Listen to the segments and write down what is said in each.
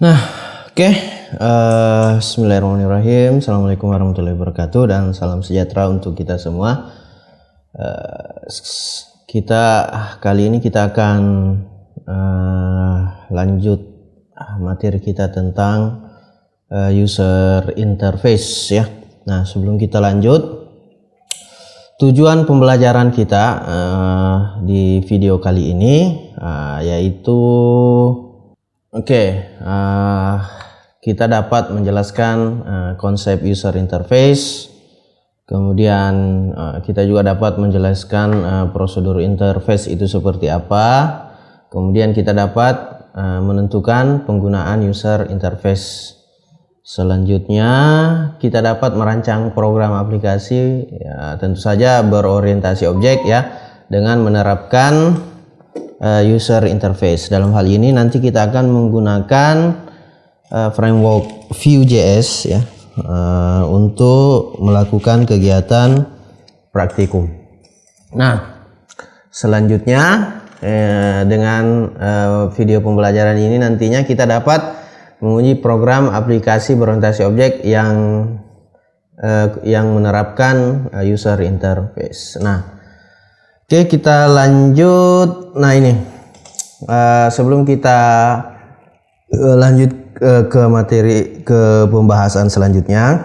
Nah, oke. Bismillahirrahmanirrahim. Assalamualaikum warahmatullahi wabarakatuh dan salam sejahtera untuk kita semua. Kali ini kita akan lanjut materi kita tentang user interface ya. Nah, sebelum kita lanjut, tujuan pembelajaran kita di video kali ini yaitu kita dapat menjelaskan konsep user interface, kemudian kita juga dapat menjelaskan prosedur interface itu seperti apa, kemudian kita dapat menentukan penggunaan user interface. Selanjutnya kita dapat merancang program aplikasi, ya, tentu saja berorientasi objek ya, dengan menerapkan user interface. Dalam hal ini nanti kita akan menggunakan framework Vue.js ya untuk melakukan kegiatan praktikum. Nah, selanjutnya dengan video pembelajaran ini nantinya kita dapat menguji program aplikasi berorientasi objek yang menerapkan user interface. Nah, oke, kita lanjut. Nah, ini sebelum kita lanjut ke pembahasan selanjutnya,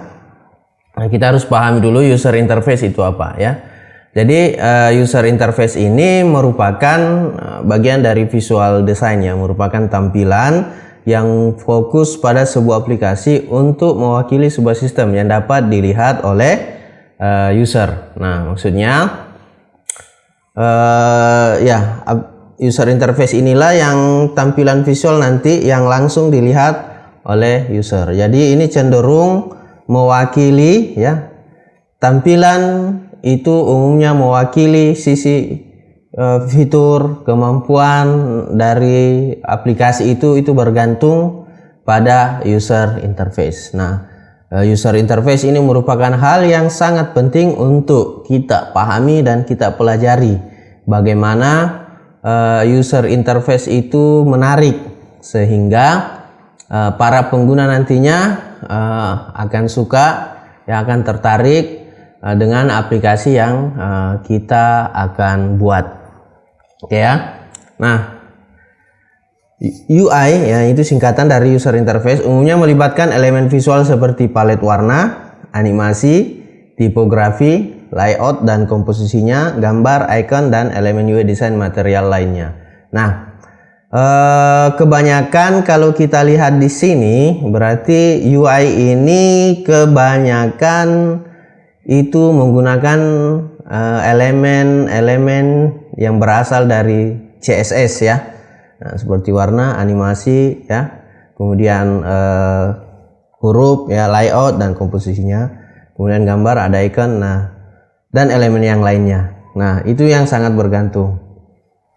kita harus pahami dulu user interface itu apa ya. Jadi user interface ini merupakan bagian dari visual design yang merupakan tampilan yang fokus pada sebuah aplikasi untuk mewakili sebuah sistem yang dapat dilihat oleh user. Nah, maksudnya user interface inilah yang tampilan visual nanti yang langsung dilihat oleh user. Jadi ini cenderung mewakili ya, tampilan itu umumnya mewakili sisi fitur, kemampuan dari aplikasi itu bergantung pada user interface. Nah, user interface ini merupakan hal yang sangat penting untuk kita pahami dan kita pelajari. Bagaimana user interface itu menarik sehingga para pengguna nantinya akan suka, akan tertarik dengan aplikasi yang kita akan buat. Oke ya. Nah, UI ya itu singkatan dari user interface, umumnya melibatkan elemen visual seperti palet warna, animasi, tipografi, layout dan komposisinya, gambar, icon dan elemen UI desain material lainnya. Nah, kebanyakan kalau kita lihat di sini berarti UI ini kebanyakan itu menggunakan elemen-elemen yang berasal dari CSS ya. Nah, seperti warna, animasi ya, kemudian huruf ya, layout dan komposisinya, kemudian gambar, ada icon, nah, dan elemen yang lainnya. Nah, itu yang sangat bergantung.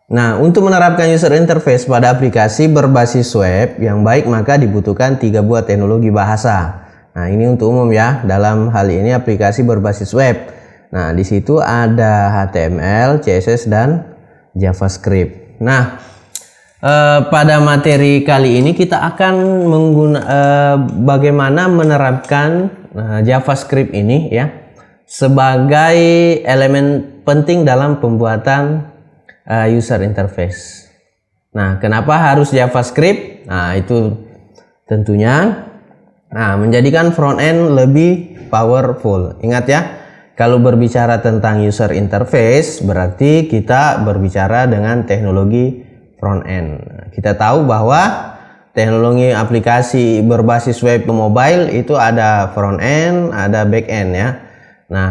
Nah, untuk menerapkan user interface pada aplikasi berbasis web yang baik maka dibutuhkan 3 buah teknologi bahasa. Nah, ini untuk umum ya, dalam hal ini aplikasi berbasis web. Nah, di situ ada HTML, CSS dan JavaScript. Nah, pada materi kali ini kita akan bagaimana menerapkan JavaScript ini ya sebagai elemen penting dalam pembuatan user interface. Nah, kenapa harus JavaScript? Nah, itu tentunya menjadikan front end lebih powerful. Ingat ya, kalau berbicara tentang user interface berarti kita berbicara dengan teknologi front end. Kita tahu bahwa teknologi aplikasi berbasis web mobile itu ada front end, ada back end ya. Nah,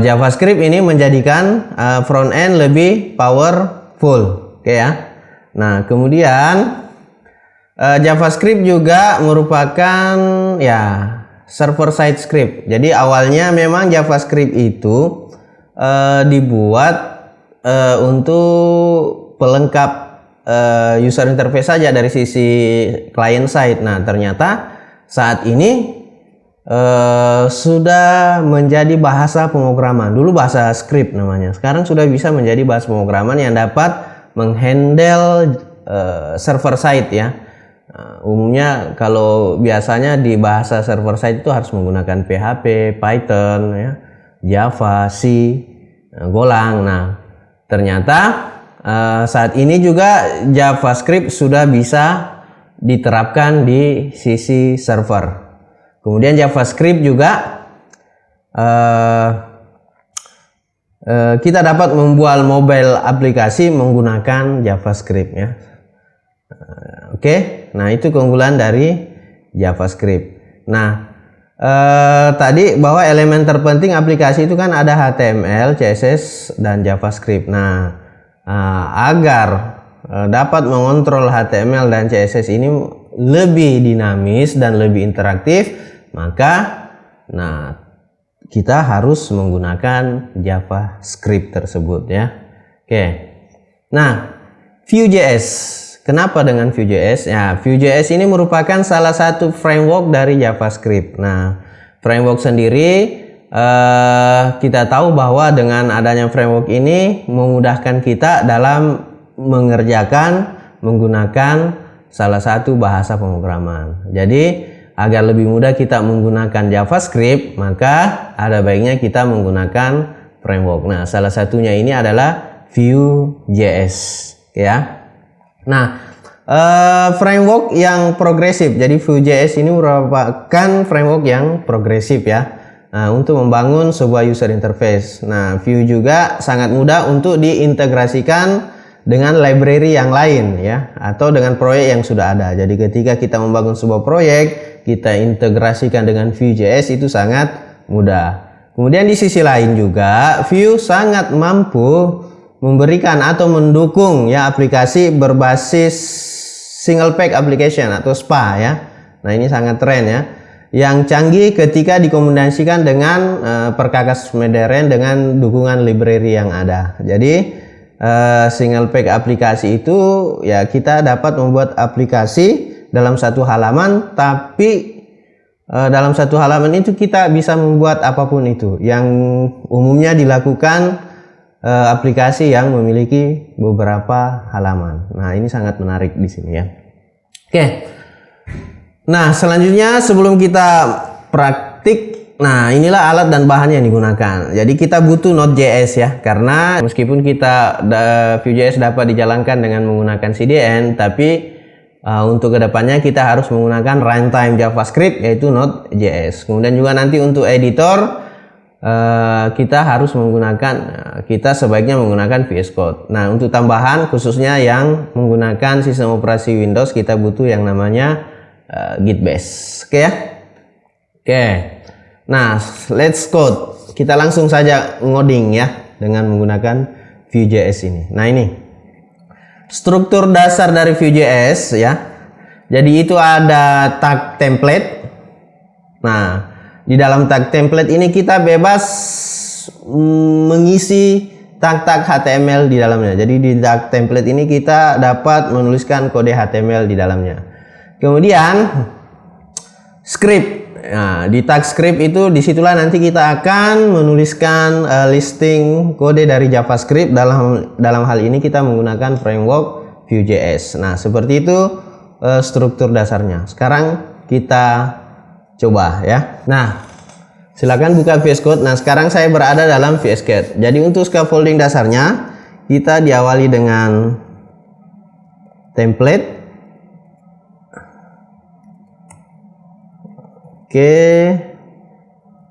JavaScript ini menjadikan front end lebih powerful, oke ya. Nah, kemudian JavaScript juga merupakan ya server side script. Jadi awalnya memang JavaScript itu dibuat untuk pelengkap user interface saja dari sisi client side. Nah, ternyata saat ini sudah menjadi bahasa pemrograman. Dulu bahasa script namanya. Sekarang sudah bisa menjadi bahasa pemrograman yang dapat menghandle server side ya. Umumnya kalau biasanya di bahasa server side itu harus menggunakan PHP, Python, ya, Java, C, Golang. Nah, ternyata saat ini juga JavaScript sudah bisa diterapkan di sisi server. Kemudian JavaScript juga kita dapat membuat mobile aplikasi menggunakan JavaScript, ya. Oke, nah itu keunggulan dari JavaScript. Nah, tadi bahwa elemen terpenting aplikasi itu kan ada HTML, CSS, dan JavaScript. Nah, agar dapat mengontrol HTML dan CSS ini lebih dinamis dan lebih interaktif, maka kita harus menggunakan JavaScript tersebut, ya. Oke. Nah, Vue.js. Kenapa dengan Vue.js? Ya, Vue.js ini merupakan salah satu framework dari JavaScript. Nah, framework sendiri kita tahu bahwa dengan adanya framework ini memudahkan kita dalam mengerjakan menggunakan salah satu bahasa pemrograman. Jadi, agar lebih mudah kita menggunakan JavaScript, maka ada baiknya kita menggunakan framework. Nah, salah satunya ini adalah Vue.js, ya. Nah, framework yang progresif. Jadi Vue.js ini merupakan framework yang progresif, ya. Nah, untuk membangun sebuah user interface. Nah, Vue juga sangat mudah untuk diintegrasikan dengan library yang lain, ya, atau dengan proyek yang sudah ada. Jadi ketika kita membangun sebuah proyek, kita integrasikan dengan Vue.js itu sangat mudah. Kemudian di sisi lain juga Vue sangat mampu memberikan atau mendukung, ya, aplikasi berbasis single page application atau SPA, ya. Nah, ini sangat keren, ya, yang canggih ketika dikombinasikan dengan perkakas modern dengan dukungan library yang ada. Jadi single page aplikasi itu, ya, kita dapat membuat aplikasi dalam satu halaman, tapi dalam satu halaman itu kita bisa membuat apapun itu, yang umumnya dilakukan aplikasi yang memiliki beberapa halaman. Nah, ini sangat menarik di sini, ya. Oke. Nah, selanjutnya sebelum kita praktik, nah inilah alat dan bahan yang digunakan. Jadi kita butuh Node.js, ya, karena meskipun kita Vue.js dapat dijalankan dengan menggunakan CDN, tapi untuk kedepannya kita harus menggunakan runtime JavaScript, yaitu Node.js. Kemudian juga nanti untuk editor kita harus menggunakan, kita sebaiknya menggunakan VS Code. Nah, untuk tambahan khususnya yang menggunakan sistem operasi Windows, kita butuh yang namanya Git Bash. Oke, ya. Oke. Nah, let's code. Kita langsung saja ngoding, ya, dengan menggunakan Vue.js ini. Nah, ini struktur dasar dari Vue.js, ya. Jadi itu ada tag template. Nah, di dalam tag template ini kita bebas mengisi tag-tag HTML di dalamnya. Jadi di tag template ini kita dapat menuliskan kode HTML di dalamnya. Kemudian script. Nah, di tag script itu disitulah nanti kita akan menuliskan listing kode dari JavaScript. Dalam hal ini kita menggunakan framework Vue.js. Nah, seperti itu struktur dasarnya. Sekarang kita coba, ya. Nah, silakan buka VS Code. Nah, sekarang saya berada dalam VS Code. Jadi untuk scaffolding dasarnya kita diawali dengan template. Oke,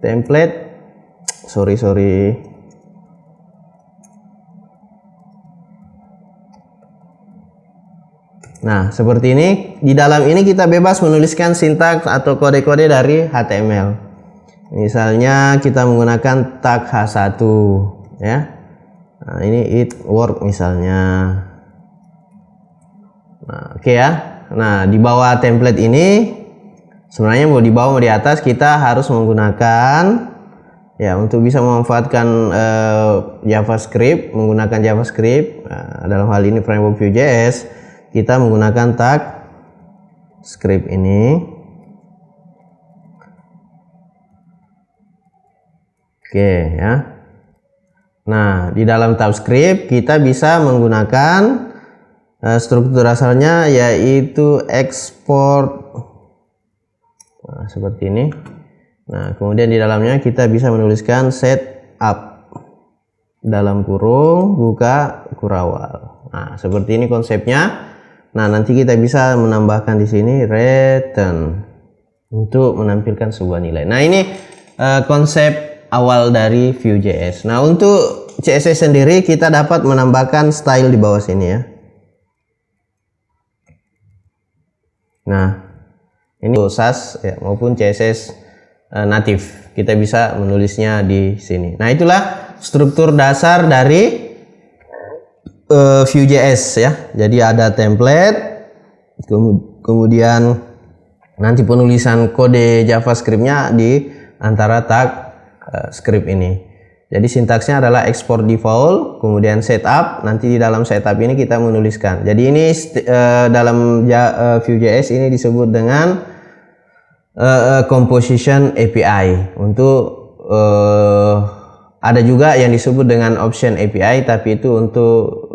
template. Sorry. Nah, seperti ini. Di dalam ini kita bebas menuliskan sintaks atau kode-kode dari HTML. Misalnya kita menggunakan tag H1, ya. Nah, ini it work misalnya. Nah, oke, ya. Nah, di bawah template ini sebenarnya mau di bawah mau di atas kita harus menggunakan, ya, untuk bisa memanfaatkan JavaScript, menggunakan JavaScript. Dalam hal ini framework Vue.js, kita menggunakan tag script ini. Oke, ya. Nah, di dalam tab script kita bisa menggunakan struktur dasarnya yaitu export. Nah, seperti ini. Nah, kemudian di dalamnya kita bisa menuliskan setup dalam kurung buka kurawal. Nah, seperti ini konsepnya. Nah, nanti kita bisa menambahkan di sini return untuk menampilkan sebuah nilai. Nah, ini konsep awal dari Vue.js. Nah, untuk CSS sendiri kita dapat menambahkan style di bawah sini ya. Nah, ini SAS ya, maupun CSS natif. Kita bisa menulisnya di sini. Nah, itulah struktur dasar dari Vue.js ya. Jadi ada template, kemudian nanti penulisan kode JavaScript-nya di antara tag script ini. Jadi sintaksnya adalah export default, kemudian setup. Nanti di dalam setup ini kita menuliskan. Jadi ini dalam Vue.js ini disebut dengan composition API. Untuk ada juga yang disebut dengan option API, tapi itu untuk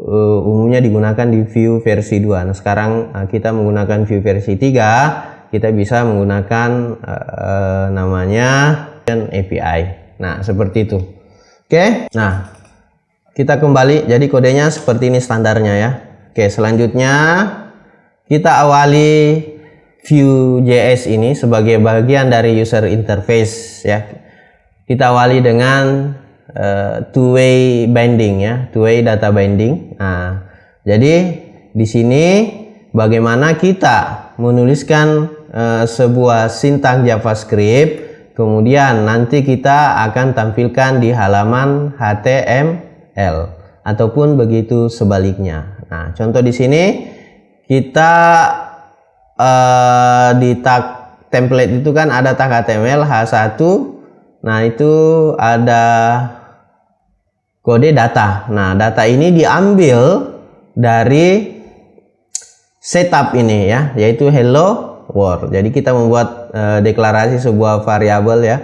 umumnya digunakan di Vue versi 2. Nah, sekarang kita menggunakan Vue versi 3, kita bisa menggunakan namanya option API. Nah, seperti itu. Oke, nah kita kembali. Jadi kodenya seperti ini standarnya ya. Oke, selanjutnya kita awali Vue.js ini sebagai bagian dari user interface ya. Kita awali dengan two-way binding ya, two-way data binding. Nah, jadi di sini bagaimana kita menuliskan sebuah sintaks JavaScript. Kemudian nanti kita akan tampilkan di halaman HTML ataupun begitu sebaliknya. Nah, contoh di sini kita di tag template itu kan ada tag HTML H1. Nah, itu ada kode data. Nah, data ini diambil dari setup ini ya, yaitu hello world. Jadi kita membuat deklarasi sebuah variabel ya,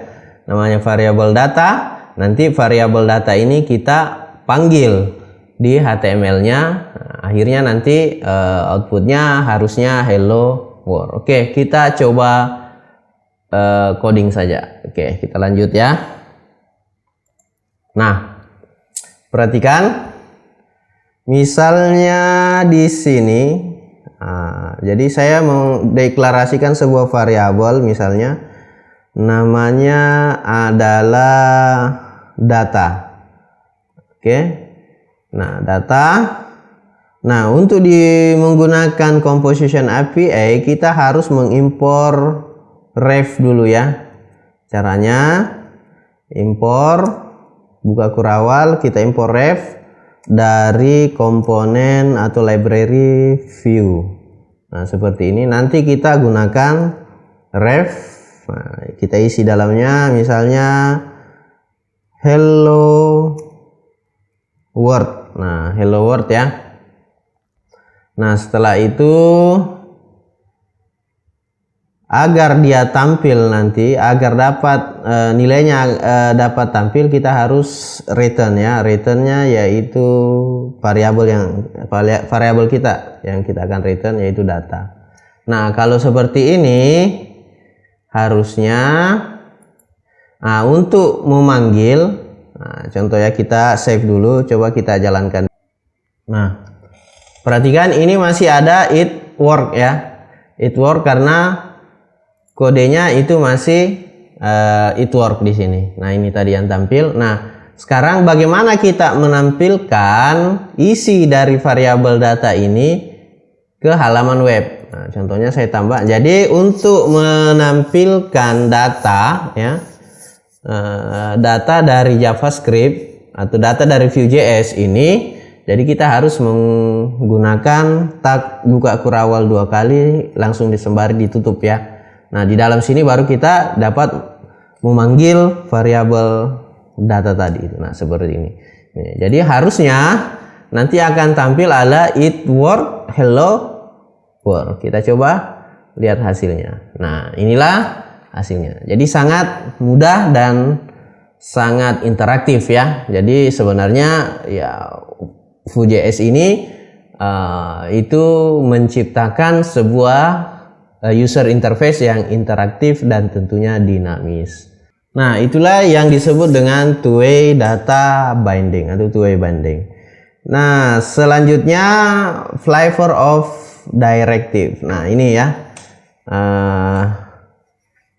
namanya variabel data. Nanti variabel data ini kita panggil di HTML-nya. Nah, akhirnya nanti outputnya harusnya hello world. Oke, kita coba coding saja. Oke, kita lanjut ya. Nah, perhatikan misalnya di sini. Nah, jadi saya mendeklarasikan sebuah variabel, misalnya namanya adalah data. Oke. Nah, data. Nah, untuk menggunakan composition API kita harus mengimpor ref dulu ya. Caranya impor buka kurawal, kita impor ref dari komponen atau library Vue. Nah, seperti ini. Nanti kita gunakan ref. Nah, kita isi dalamnya misalnya hello world. Nah, hello world ya. Nah, setelah itu agar dia tampil nanti, agar dapat nilainya dapat tampil, kita harus return ya. Returnnya yaitu variabel kita yang kita akan return yaitu data. Nah, kalau seperti ini harusnya untuk memanggil, contoh ya, kita save dulu, coba kita jalankan. Nah, perhatikan ini masih ada it work ya. It work karena kodenya itu masih it work di sini. Nah, ini tadi yang tampil. Nah, sekarang bagaimana kita menampilkan isi dari variabel data ini ke halaman web? Nah, contohnya saya tambah. Jadi untuk menampilkan data ya, data dari JavaScript atau data dari Vue.js ini, jadi kita harus menggunakan tag buka kurawal 2 kali, langsung disembari ditutup ya. Nah, di dalam sini baru kita dapat memanggil variabel data tadi. Nah, seperti ini. Jadi harusnya nanti akan tampil ada it work hello world. Kita coba lihat hasilnya. Nah, inilah hasilnya. Jadi sangat mudah dan sangat interaktif ya. Jadi sebenarnya ya Vue.js ini itu menciptakan sebuah user interface yang interaktif dan tentunya dinamis. Nah, itulah yang disebut dengan two-way data binding atau two-way binding. Nah, selanjutnya flavor of directive. Nah, ini ya.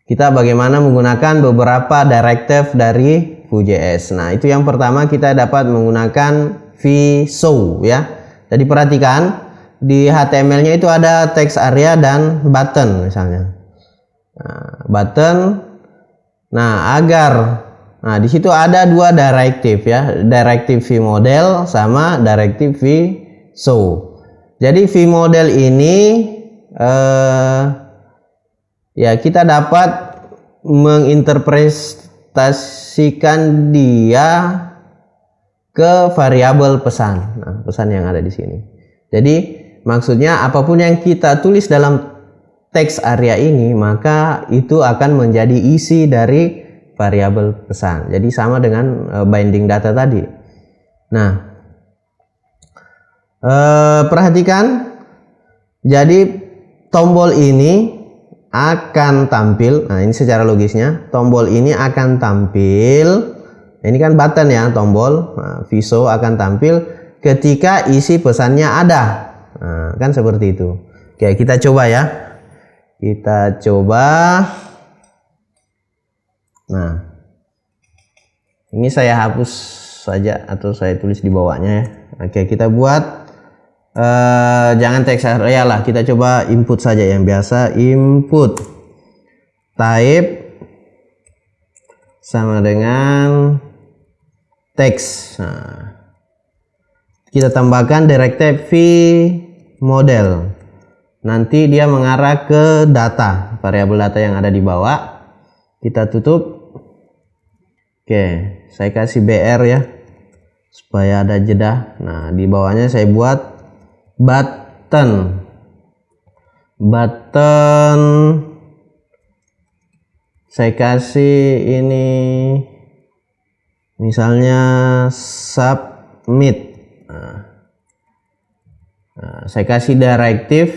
Kita bagaimana menggunakan beberapa directive dari Vue.js. Nah, itu yang pertama kita dapat menggunakan vShow ya. Jadi perhatikan di HTML-nya itu ada text area dan button misalnya. Button. Nah, di situ ada dua directive ya, directive vModel sama directive vShow. Jadi vModel ini ya kita dapat menginterpretasikan dia ke variabel pesan. Nah, pesan yang ada di sini. Jadi maksudnya apapun yang kita tulis dalam teks area ini, maka itu akan menjadi isi dari variabel pesan. Jadi sama dengan binding data tadi. Nah, perhatikan. Jadi tombol ini akan tampil. Nah, ini secara logisnya tombol ini akan tampil. Ini kan button ya, tombol. Nah, vShow akan tampil ketika isi pesannya ada. Nah, kan seperti itu. Oke, kita coba ya. Kita coba. Nah, ini saya hapus saja atau saya tulis di bawahnya ya. Oke, kita buat jangan teks area lah, kita coba input saja yang biasa. Input type sama dengan teks. Nah, kita tambahkan directive vModel. Nanti dia mengarah ke data, variabel data yang ada di bawah. Kita tutup. Oke, saya kasih BR ya supaya ada jeda. Nah, di bawahnya saya buat button saya kasih ini misalnya submit. Nah, saya kasih directive.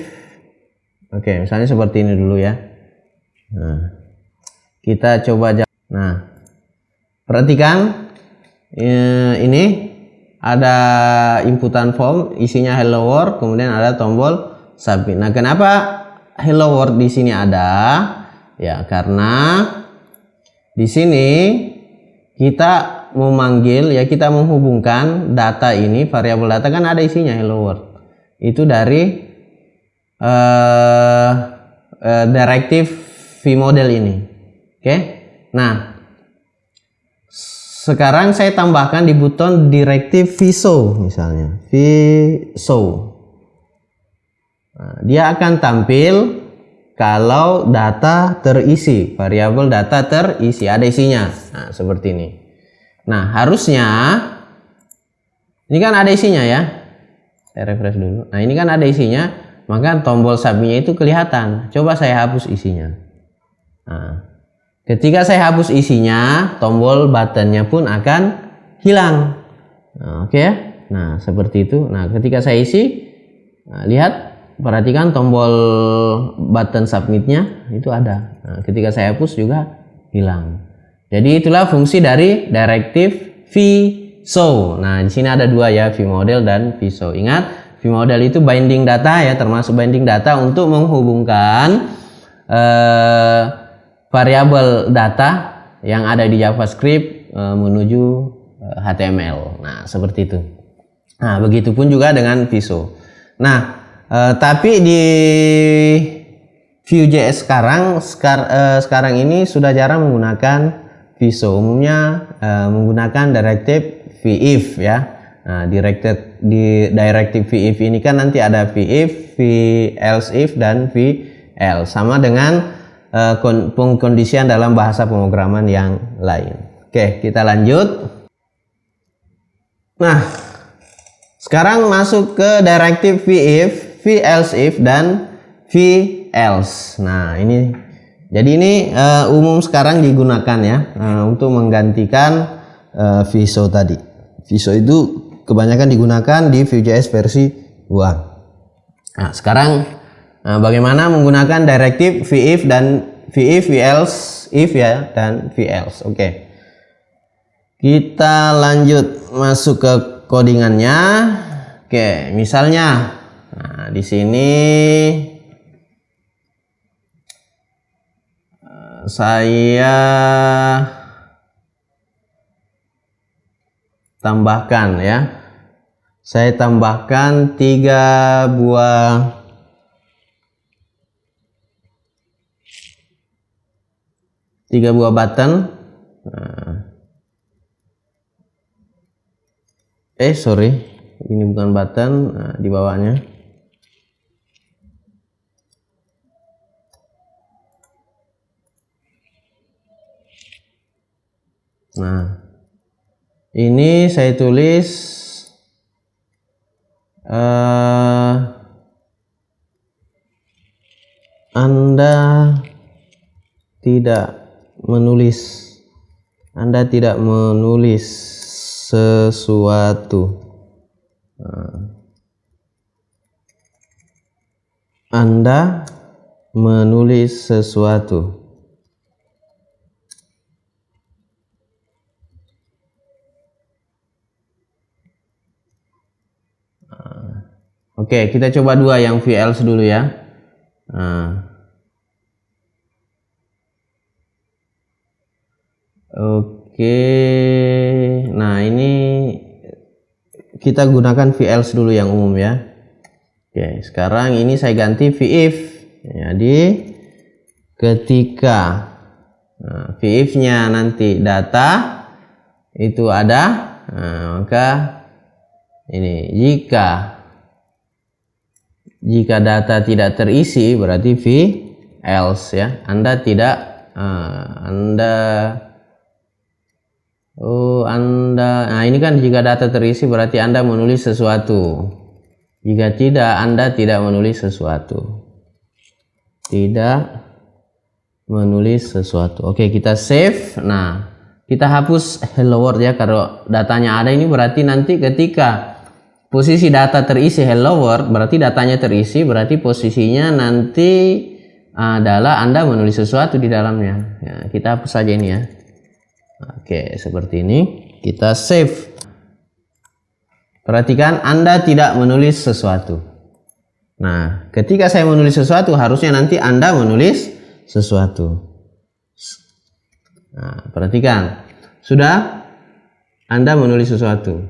Oke, misalnya seperti ini dulu ya. Nah, kita coba. Nah, perhatikan ini ada inputan form, isinya hello world, kemudian ada tombol submit. Nah, kenapa hello world di sini ada? Ya, karena di sini kita memanggil ya, kita menghubungkan data ini, variabel data kan ada isinya hello world. Itu dari directive vModel ini. Oke. Nah, sekarang saya tambahkan di button directive vShow misalnya, vShow. Nah, dia akan tampil kalau data terisi, variabel data terisi, ada isinya. Nah, seperti ini. Nah, harusnya ini kan ada isinya ya. Saya refresh dulu. Nah, ini kan ada isinya, maka tombol submit-nya itu kelihatan. Coba saya hapus isinya. Nah, ketika saya hapus isinya, tombol buttonnya pun akan hilang. Nah, oke ya. Nah, seperti itu. Nah, ketika saya isi, nah, lihat, perhatikan tombol button submitnya itu ada. Nah, ketika saya hapus juga hilang. Jadi itulah fungsi dari directive vShow. Nah, di sini ada dua ya, vModel dan vShow. Ingat, vModel itu binding data ya, termasuk binding data untuk menghubungkan variabel data yang ada di JavaScript menuju HTML. Nah, seperti itu. Nah, begitupun juga dengan vShow. Nah, tapi di Vue.js sekarang ini sudah jarang menggunakan vShow. Umumnya menggunakan directive vif ya. Nah, directive vif ini kan nanti ada vif, velsif dan vl, sama dengan pengkondisian dalam bahasa pemrograman yang lain. Oke, kita lanjut. Nah, sekarang masuk ke directive vif, velsif dan velse. Nah, ini jadi ini umum sekarang digunakan ya untuk menggantikan vShow tadi. vShow itu kebanyakan digunakan di Vue.js versi buang. Nah, sekarang bagaimana menggunakan direktif VIF dan VIF, VELSE, if ya, dan VELSE. Oke. Kita lanjut masuk ke codingannya. Oke, misalnya di sini saya tambahkan ya. Saya tambahkan 3 buah button. Sorry, ini bukan button. Di bawahnya. Nah, ini saya tulis Anda tidak menulis sesuatu. Anda menulis sesuatu. Oke, kita coba 2 yang VELSE dulu ya. Oke, nah ini kita gunakan VELSE dulu yang umum ya. Oke, sekarang ini saya ganti VIF. Jadi ketika VIF-nya nanti data itu ada, maka ini jika data tidak terisi berarti VELSE ya. Nah ini kan jika data terisi berarti Anda menulis sesuatu. Jika tidak, Anda tidak menulis sesuatu. Tidak menulis sesuatu. Oke, kita save. Nah, kita hapus hello world ya. Kalau datanya ada ini berarti nanti ketika posisi data terisi hello world, berarti datanya terisi, berarti posisinya nanti adalah Anda menulis sesuatu di dalamnya. Ya, kita hapus saja ini ya. Oke, seperti ini. Kita save. Perhatikan, Anda tidak menulis sesuatu. Nah, ketika saya menulis sesuatu, harusnya nanti Anda menulis sesuatu. Nah, perhatikan. Sudah Anda menulis sesuatu.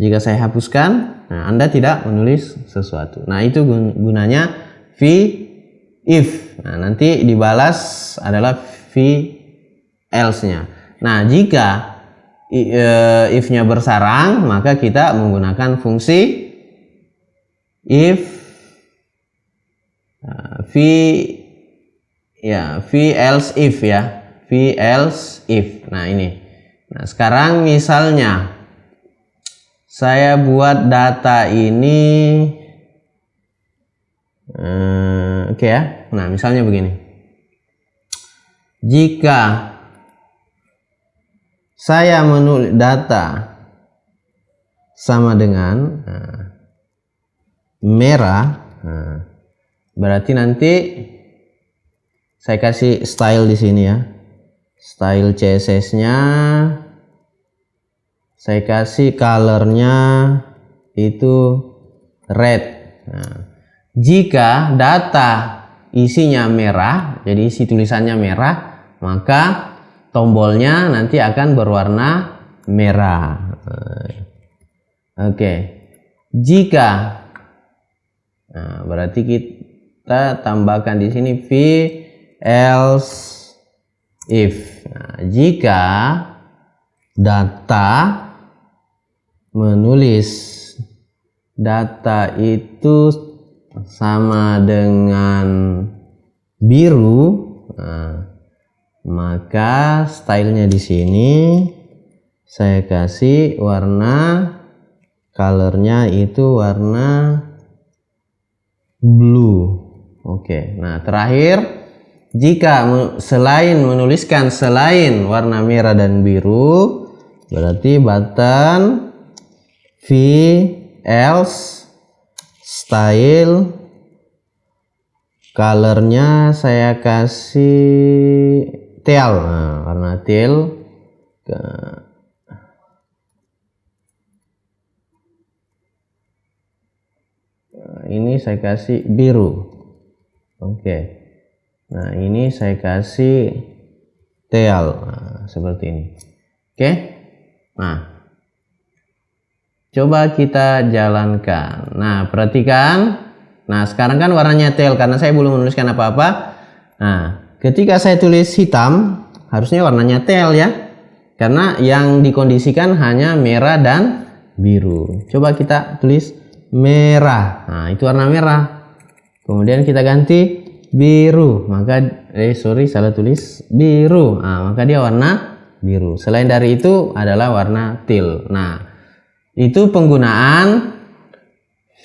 Jika saya hapuskan, nah Anda tidak menulis sesuatu. Nah, itu gunanya VIF. Nah, nanti dibalas adalah VELSE-nya. Nah, jika if-nya bersarang, maka kita menggunakan fungsi if VELSE if ya. VELSE if. Nah, ini. Nah, sekarang misalnya saya buat data ini oke ya. Nah, misalnya begini. Jika saya menulis data sama dengan merah, berarti nanti saya kasih style di sini ya. Style CSS-nya saya kasih color-nya itu red. Nah, jika data isinya merah, jadi isi tulisannya merah, maka tombolnya nanti akan berwarna merah. Oke. Jika berarti kita tambahkan di sini VELSE if. Nah, jika data itu sama dengan biru, maka stylenya di sini saya kasih warna colornya itu warna blue. Oke. Nah, terakhir, jika selain warna merah dan biru, berarti button VELSE style, colornya saya kasih teal, nah, warna teal. Ini saya kasih biru. Oke. Nah, ini saya kasih teal, nah, seperti ini. Oke. Nah, coba kita jalankan. Nah, perhatikan. Nah, sekarang kan warnanya teal karena saya belum menuliskan apa-apa. Nah, ketika saya tulis hitam, harusnya warnanya teal ya. Karena yang dikondisikan hanya merah dan biru. Coba kita tulis merah. Nah, itu warna merah. Kemudian kita ganti biru. Maka salah tulis biru. Nah, maka dia warna biru. Selain dari itu adalah warna teal. Nah, itu penggunaan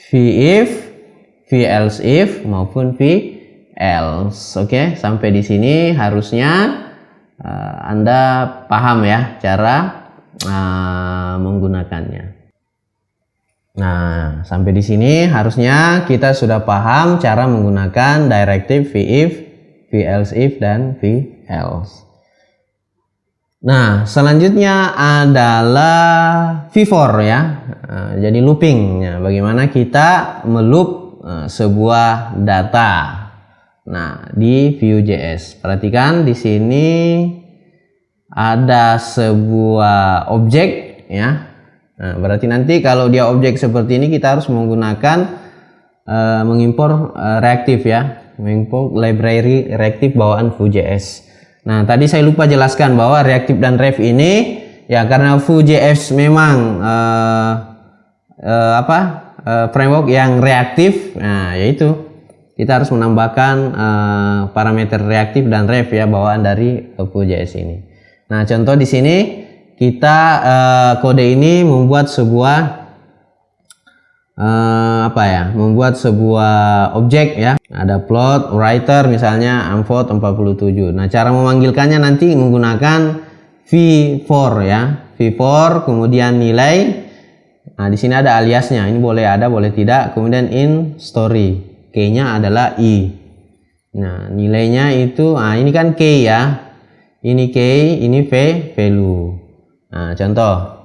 if, else if maupun else. Oke, sampai di sini harusnya Anda paham ya cara menggunakannya. Nah, sampai di sini harusnya kita sudah paham cara menggunakan directive if, else if, dan else. Nah, selanjutnya adalah for ya. Jadi looping. Bagaimana kita meloop sebuah data. Nah, di Vue.js. Perhatikan di sini ada sebuah objek ya. Nah, berarti nanti kalau dia objek seperti ini kita harus menggunakan mengimpor reaktif ya. Mengimpor library reaktif bawaan Vue.js. Nah, tadi saya lupa jelaskan bahwa reaktif dan ref ini ya karena Vue.js memang framework yang reaktif. Nah, yaitu kita harus menambahkan parameter reaktif dan ref ya bawaan dari Vue.js ini. Nah, contoh di sini kita kode ini membuat sebuah membuat sebuah objek ya. Ada plot writer misalnya amfot 47. Nah, cara memanggilkannya nanti menggunakan v-for ya. V-for kemudian nilai. Nah, di sini ada aliasnya. Ini boleh ada, boleh tidak. Kemudian in story. Key-nya adalah i. Nah, nilainya itu ini kan key ya. Ini key, ini value. Nah, contoh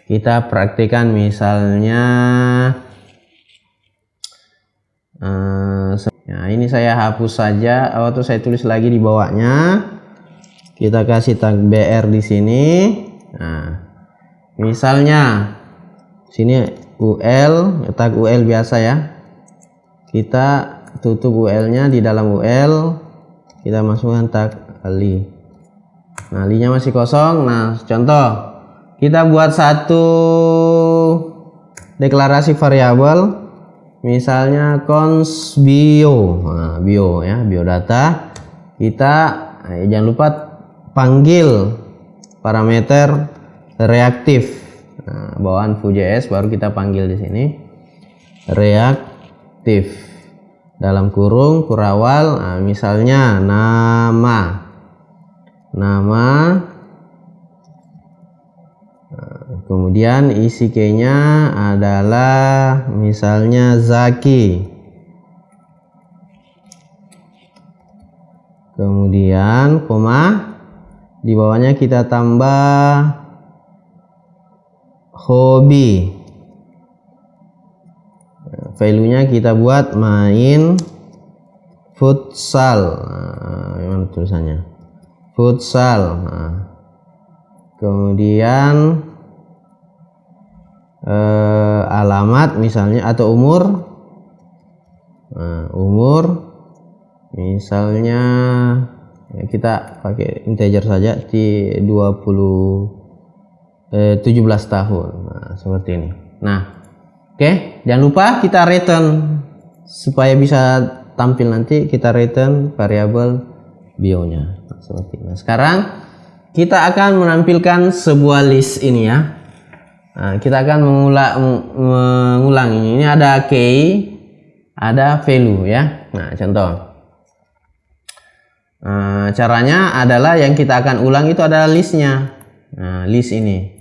kita praktikkan misalnya nah, ini saya hapus saja atau saya tulis lagi di bawahnya. Kita kasih tag br di sini. Nah, misalnya sini ul, tag ul biasa ya. Kita tutup ul-nya, di dalam ul kita masukkan tag li. Nah, li-nya masih kosong. Nah, contoh kita buat satu deklarasi variabel misalnya const bio. Nah, bio ya, biodata. Kita jangan lupa panggil parameter reaktif. Nah, bawaan Vue.js baru kita panggil di sini reaktif dalam kurung kurawal. Nah, misalnya nama. Kemudian isi key-nya adalah misalnya Zaki. Kemudian koma, di bawahnya kita tambah hobi. Value-nya kita buat main futsal. Nah, gimana tulisannya? Futsal. Nah, kemudian alamat misalnya atau umur. Nah, umur misalnya ya, kita pakai integer saja di 17 tahun. Nah, seperti ini. Nah, oke, jangan lupa kita return supaya bisa tampil nanti, kita return variabel bio-nya. Nah, seperti ini. Nah, sekarang kita akan menampilkan sebuah list ini ya. Nah, kita akan mengulang ini. Ini ada key, ada value ya. Nah, contoh. Caranya adalah yang kita akan ulang itu adalah listnya. Nah, list ini.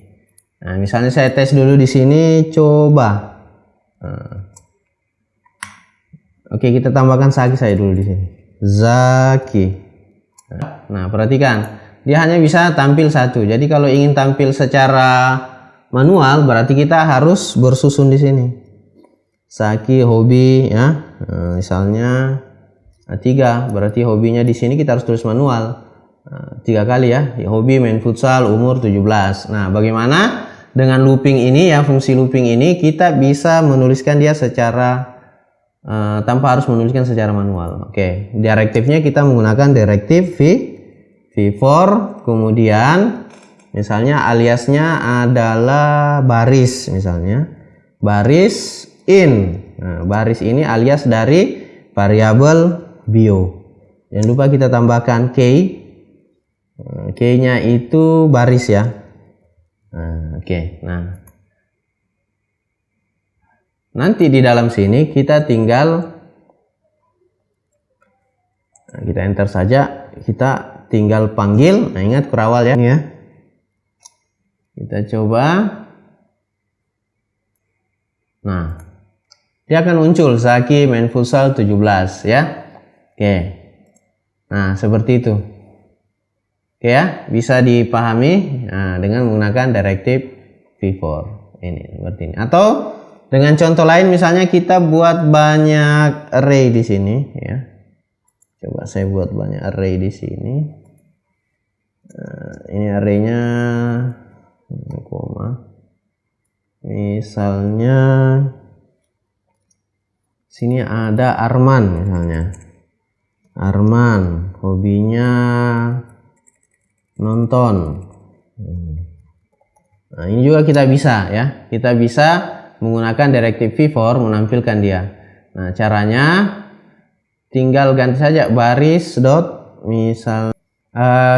Nah, misalnya saya tes dulu di sini, coba. Oke, kita tambahkan Zaki saya dulu di sini. Zaki. Nah, perhatikan, dia hanya bisa tampil satu. Jadi kalau ingin tampil secara manual, berarti kita harus bersusun di sini. Zaki hobi ya. Nah, misalnya 3, berarti hobinya di sini kita harus tulis manual. 3 kali ya. Hobi main futsal, umur 17. Nah, bagaimana dengan looping ini ya, fungsi looping ini kita bisa menuliskan dia secara tanpa harus menuliskan secara manual. Oke, direktifnya kita menggunakan direktif v4, kemudian misalnya aliasnya adalah baris, misalnya baris in. Nah, baris ini alias dari variabel bio. Jangan lupa kita tambahkan key-nya itu baris ya. Oke. Nah, nanti di dalam sini kita tinggal kita enter saja, kita tinggal panggil. Nah, ingat kurawal ya. Kita coba. Nah, dia akan muncul Zaki main futsal 17 ya. Oke. Nah, seperti itu. Oke ya, bisa dipahami dengan menggunakan direktif v4 ini seperti ini. Atau dengan contoh lain, misalnya kita buat banyak array di sini ya. Coba saya buat banyak array di sini. Ini arraynya koma. Misalnya sini ada Arman misalnya. Arman hobinya nonton. Nah, ini juga kita bisa ya. Kita bisa menggunakan direktif v4 menampilkan dia. Nah, caranya tinggal ganti saja baris dot misal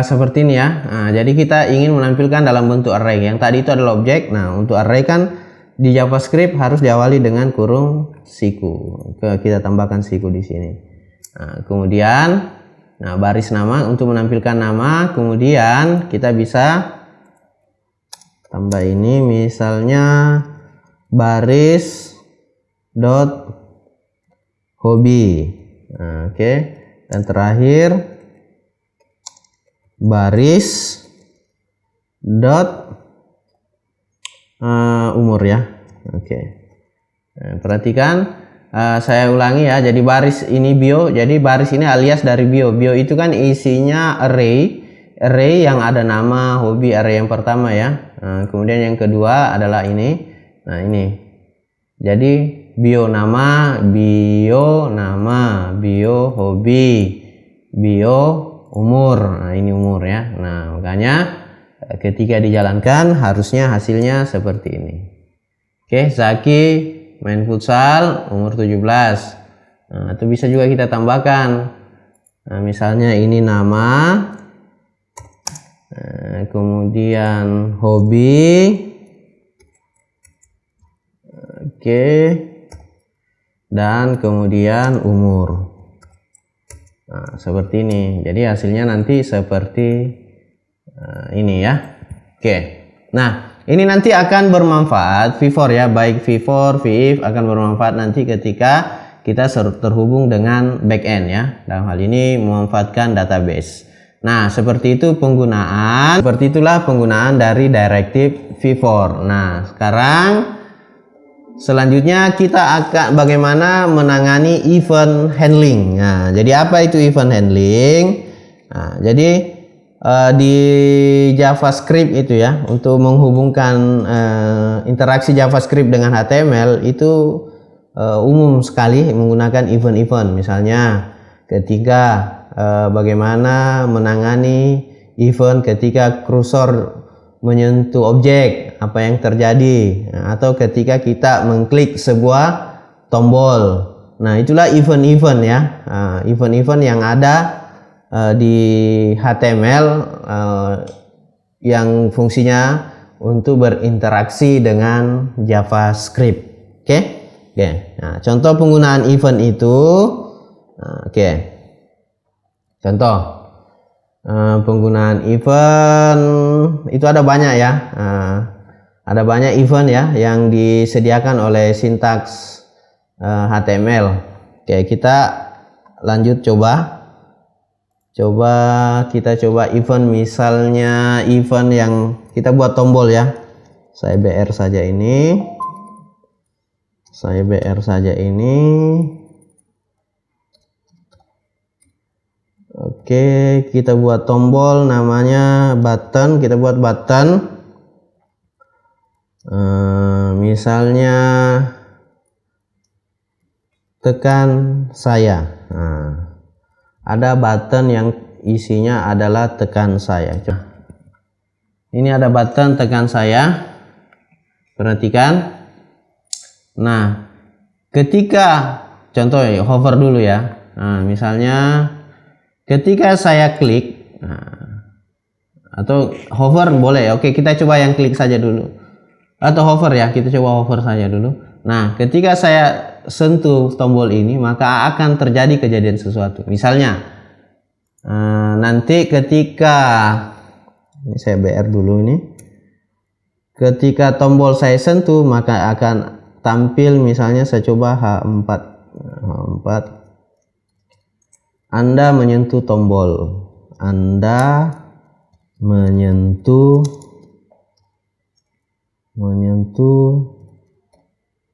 seperti ini ya. Nah, jadi kita ingin menampilkan dalam bentuk array. Yang tadi itu adalah objek. Nah, untuk array kan di JavaScript harus diawali dengan kurung siku. Kita tambahkan siku di sini. Nah, kemudian baris nama untuk menampilkan nama. Kemudian kita bisa tambah ini misalnya baris dot hobi. Nah, oke. Dan terakhir baris dot umur ya. Oke. Nah, perhatikan, saya ulangi ya. Jadi baris ini bio. Jadi baris ini alias dari bio. Bio itu kan isinya array yang ada nama, hobi, array yang pertama ya. Nah, kemudian yang kedua adalah ini. Nah, ini. Jadi bio nama, bio hobi, bio umur. Nah, ini umur ya. Nah, makanya ketika dijalankan harusnya hasilnya seperti ini. Oke, Zaki main futsal umur 17. Nah, itu bisa juga kita tambahkan. Nah, misalnya ini nama, kemudian hobi, oke, dan kemudian umur. Nah, seperti ini. Jadi hasilnya nanti seperti ini ya. Oke. Nah, ini nanti akan bermanfaat v4 ya, baik v4, v-if akan bermanfaat nanti ketika kita terhubung dengan backend ya. Dalam hal ini memanfaatkan database. Nah, seperti itulah penggunaan dari direktif v4. Nah, sekarang selanjutnya kita akan bagaimana menangani event handling. Nah, jadi apa itu event handling? Nah, jadi di JavaScript itu ya, untuk menghubungkan interaksi JavaScript dengan HTML itu umum sekali menggunakan event-event. Misalnya ketika bagaimana menangani event ketika kursor menyentuh objek, apa yang terjadi, atau ketika kita mengklik sebuah tombol. Nah, itulah event-event ya, event-event yang ada di HTML yang fungsinya untuk berinteraksi dengan JavaScript. Oke. Nah, contoh penggunaan event itu, contoh penggunaan event itu ada banyak ya. Ada banyak event ya yang disediakan oleh sintaks HTML. Oke, kita lanjut kita coba event, misalnya event yang kita buat tombol ya. Saya BR saja ini. Oke, kita buat tombol namanya button. Kita buat button. Misalnya tekan saya. Nah, ada button yang isinya adalah tekan saya. Ini ada button tekan saya. Perhatikan. Nah, ketika contoh ya, hover dulu ya. Nah, misalnya ketika saya klik, atau hover boleh. Oke, kita coba yang klik saja dulu. Atau hover ya, kita coba hover saja dulu. Nah, ketika saya sentuh tombol ini, maka akan terjadi kejadian sesuatu. Misalnya, nanti ketika ini saya BR dulu ini, ketika tombol saya sentuh, maka akan tampil misalnya saya coba H4. Anda menyentuh tombol.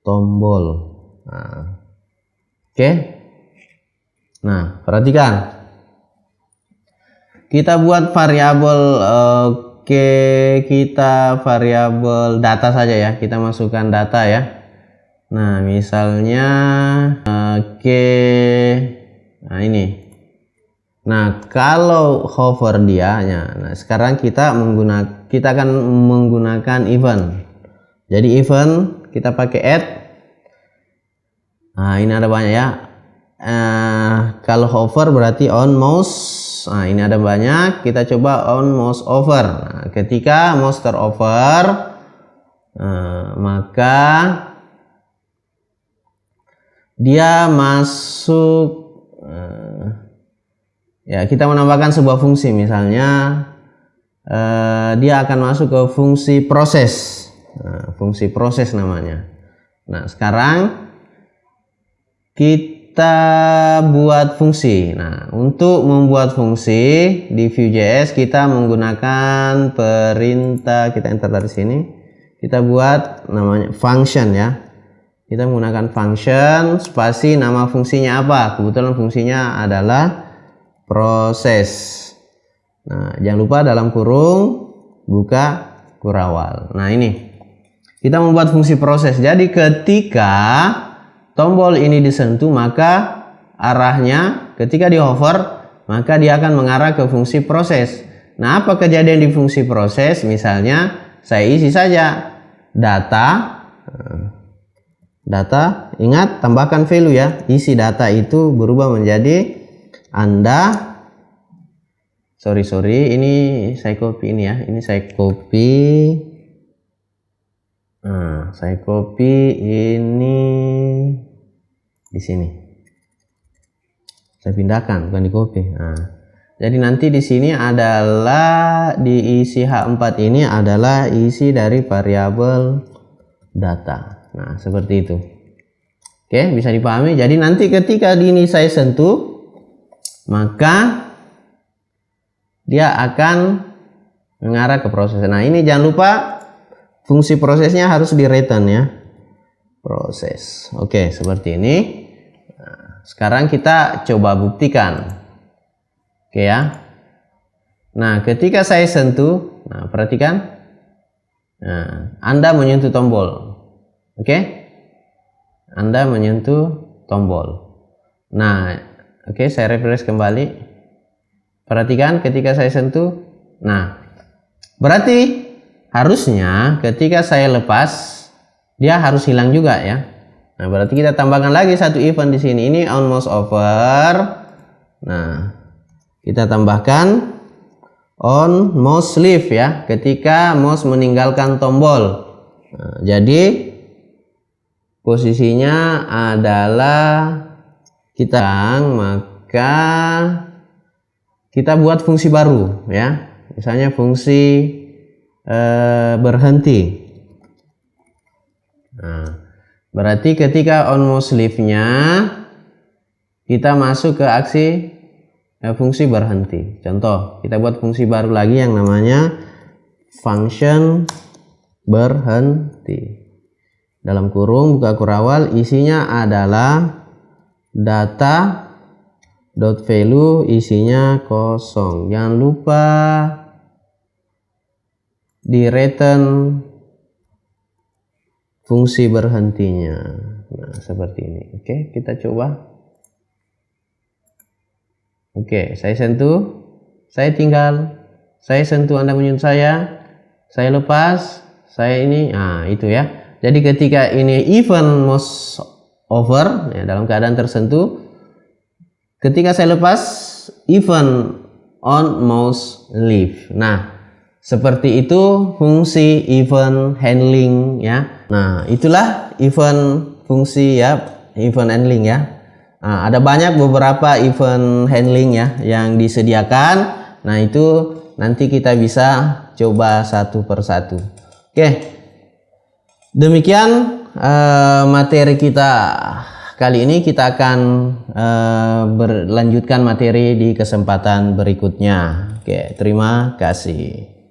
Tombol. Nah, oke. Nah, perhatikan. Kita buat variabel, kita variabel data saja ya. Kita masukkan data ya. Nah, misalnya nah ini. Nah, kalau hover dia, nah sekarang kita akan menggunakan event. Jadi event kita pakai add. Nah, ini ada banyak ya. Kalau hover berarti on mouse. Nah, ini ada banyak. Kita coba on mouse over. Nah, ketika mouse terover, maka dia masuk. Ya, kita menambahkan sebuah fungsi, misalnya dia akan masuk ke fungsi proses. Fungsi proses namanya. Nah, sekarang kita buat fungsi. Nah, untuk membuat fungsi di Vue.js kita menggunakan perintah. Kita enter dari sini. Kita buat namanya function ya. Kita menggunakan function spasi nama fungsinya apa. Kebetulan fungsinya adalah proses. Nah, jangan lupa dalam kurung buka kurawal. Nah, ini kita membuat fungsi proses. Jadi ketika tombol ini disentuh, maka arahnya ketika di hover, maka dia akan mengarah ke fungsi proses. Nah, apa kejadian di fungsi proses? Misalnya saya isi saja data, ingat tambahkan value ya. Isi data itu berubah menjadi ini saya copy ini ya. Ini saya copy. Nah, saya copy ini di sini. Saya pindahkan, bukan di copy. Nah, jadi nanti di sini adalah diisi H4 ini adalah isi dari variabel data. Nah, seperti itu. Oke, bisa dipahami. Jadi nanti ketika ini saya sentuh, maka dia akan mengarah ke proses. Nah, ini jangan lupa fungsi prosesnya harus di return ya. Proses. Oke, seperti ini. Nah, sekarang kita coba buktikan. Oke ya. Nah, ketika saya sentuh, nah perhatikan. Nah, Anda menyentuh tombol. Oke? Anda menyentuh tombol. Nah, oke, saya refresh kembali. Perhatikan ketika saya sentuh. Nah, berarti harusnya ketika saya lepas, dia harus hilang juga ya. Nah, berarti kita tambahkan lagi satu event di sini. Ini on mouse over. Nah, kita tambahkan on mouse leave ya. Ketika mouse meninggalkan tombol. Nah, jadi posisinya adalah maka kita buat fungsi baru ya. Misalnya fungsi berhenti. Nah, berarti ketika on mouse leave-nya, kita masuk ke aksi fungsi berhenti. Contoh, kita buat fungsi baru lagi yang namanya function berhenti. Dalam kurung buka kurawal, isinya adalah data dot value, isinya kosong. Jangan lupa di return fungsi berhentinya. Nah, seperti ini. Oke, kita coba. Oke, saya sentuh, saya tinggal, saya sentuh, Anda menyusun saya lepas, saya ini, nah itu ya. Jadi ketika ini event mouse over, ya, dalam keadaan tersentuh, ketika saya lepas, event on mouse leave. Nah, seperti itu fungsi event handling ya. Nah, itulah event fungsi ya, event handling ya. Nah, ada banyak beberapa event handling ya yang disediakan. Nah, itu nanti kita bisa coba satu persatu. Oke, demikian materi kita kali ini. Kita akan berlanjutkan materi di kesempatan berikutnya. Oke, terima kasih.